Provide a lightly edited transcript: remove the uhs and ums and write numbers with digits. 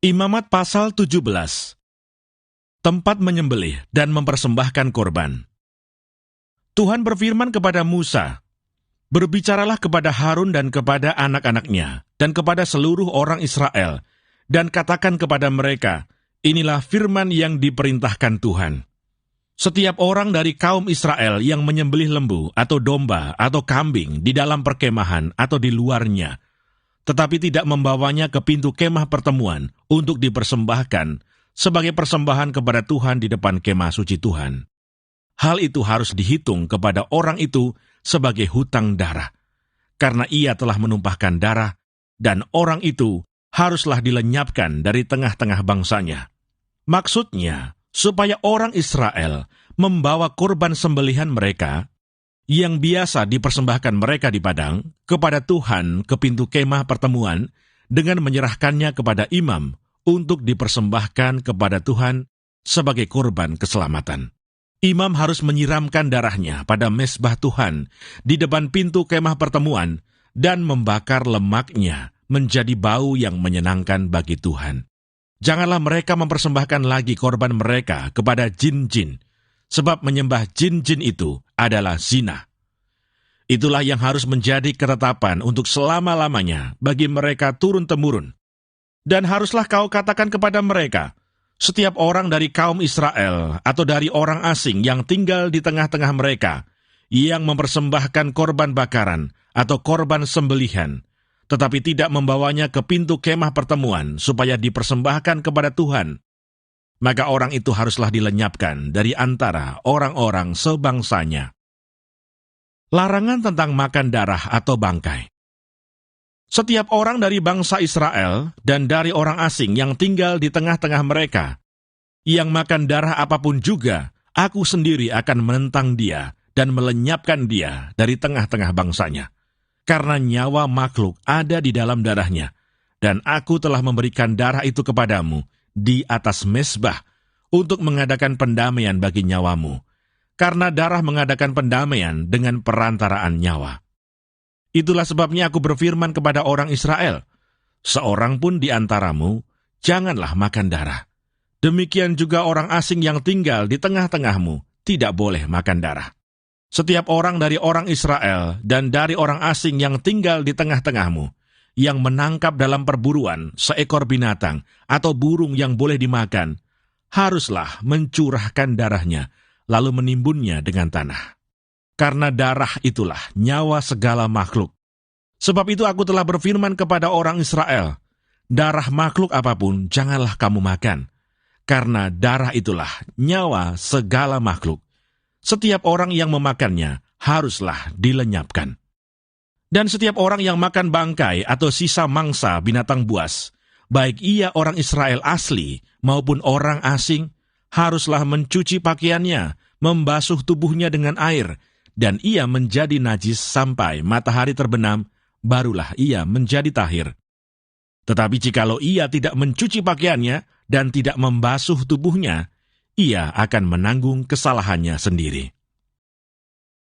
Imamat pasal 17. Tempat menyembelih dan mempersembahkan korban. Tuhan berfirman kepada Musa, "Berbicaralah kepada Harun dan kepada anak-anaknya, dan kepada seluruh orang Israel, dan katakan kepada mereka, inilah firman yang diperintahkan Tuhan. Setiap orang dari kaum Israel yang menyembelih lembu atau domba atau kambing di dalam perkemahan atau di luarnya, tetapi tidak membawanya ke pintu kemah pertemuan untuk dipersembahkan sebagai persembahan kepada Tuhan di depan kemah suci Tuhan. Hal itu harus dihitung kepada orang itu sebagai hutang darah, karena ia telah menumpahkan darah, dan orang itu haruslah dilenyapkan dari tengah-tengah bangsanya." Maksudnya, supaya orang Israel membawa korban sembelihan mereka yang biasa dipersembahkan mereka di padang kepada Tuhan ke pintu kemah pertemuan dengan menyerahkannya kepada imam untuk dipersembahkan kepada Tuhan sebagai korban keselamatan. Imam harus menyiramkan darahnya pada mezbah Tuhan di depan pintu kemah pertemuan dan membakar lemaknya menjadi bau yang menyenangkan bagi Tuhan. Janganlah mereka mempersembahkan lagi korban mereka kepada jin-jin, sebab menyembah jin-jin itu adalah zina. Itulah yang harus menjadi ketetapan untuk selama-lamanya bagi mereka turun-temurun. Dan haruslah kau katakan kepada mereka, setiap orang dari kaum Israel atau dari orang asing yang tinggal di tengah-tengah mereka, yang mempersembahkan korban bakaran atau korban sembelihan, tetapi tidak membawanya ke pintu kemah pertemuan supaya dipersembahkan kepada Tuhan, maka orang itu haruslah dilenyapkan dari antara orang-orang sebangsanya. Larangan tentang makan darah atau bangkai. Setiap orang dari bangsa Israel dan dari orang asing yang tinggal di tengah-tengah mereka, yang makan darah apapun juga, aku sendiri akan menentang dia dan melenyapkan dia dari tengah-tengah bangsanya. Karena nyawa makhluk ada di dalam darahnya, dan aku telah memberikan darah itu kepadamu di atas mezbah untuk mengadakan pendamaian bagi nyawamu, karena darah mengadakan pendamaian dengan perantaraan nyawa. Itulah sebabnya aku berfirman kepada orang Israel, seorang pun di antaramu janganlah makan darah. Demikian juga orang asing yang tinggal di tengah-tengahmu tidak boleh makan darah. Setiap orang dari orang Israel dan dari orang asing yang tinggal di tengah-tengahmu, yang menangkap dalam perburuan seekor binatang atau burung yang boleh dimakan, haruslah mencurahkan darahnya, lalu menimbunnya dengan tanah. Karena darah itulah nyawa segala makhluk. Sebab itu aku telah berfirman kepada orang Israel, darah makhluk apapun janganlah kamu makan, karena darah itulah nyawa segala makhluk. Setiap orang yang memakannya haruslah dilenyapkan. Dan setiap orang yang makan bangkai atau sisa mangsa binatang buas, baik ia orang Israel asli maupun orang asing, haruslah mencuci pakaiannya, membasuh tubuhnya dengan air, dan ia menjadi najis sampai matahari terbenam, barulah ia menjadi tahir. Tetapi jikalau ia tidak mencuci pakaiannya dan tidak membasuh tubuhnya, ia akan menanggung kesalahannya sendiri.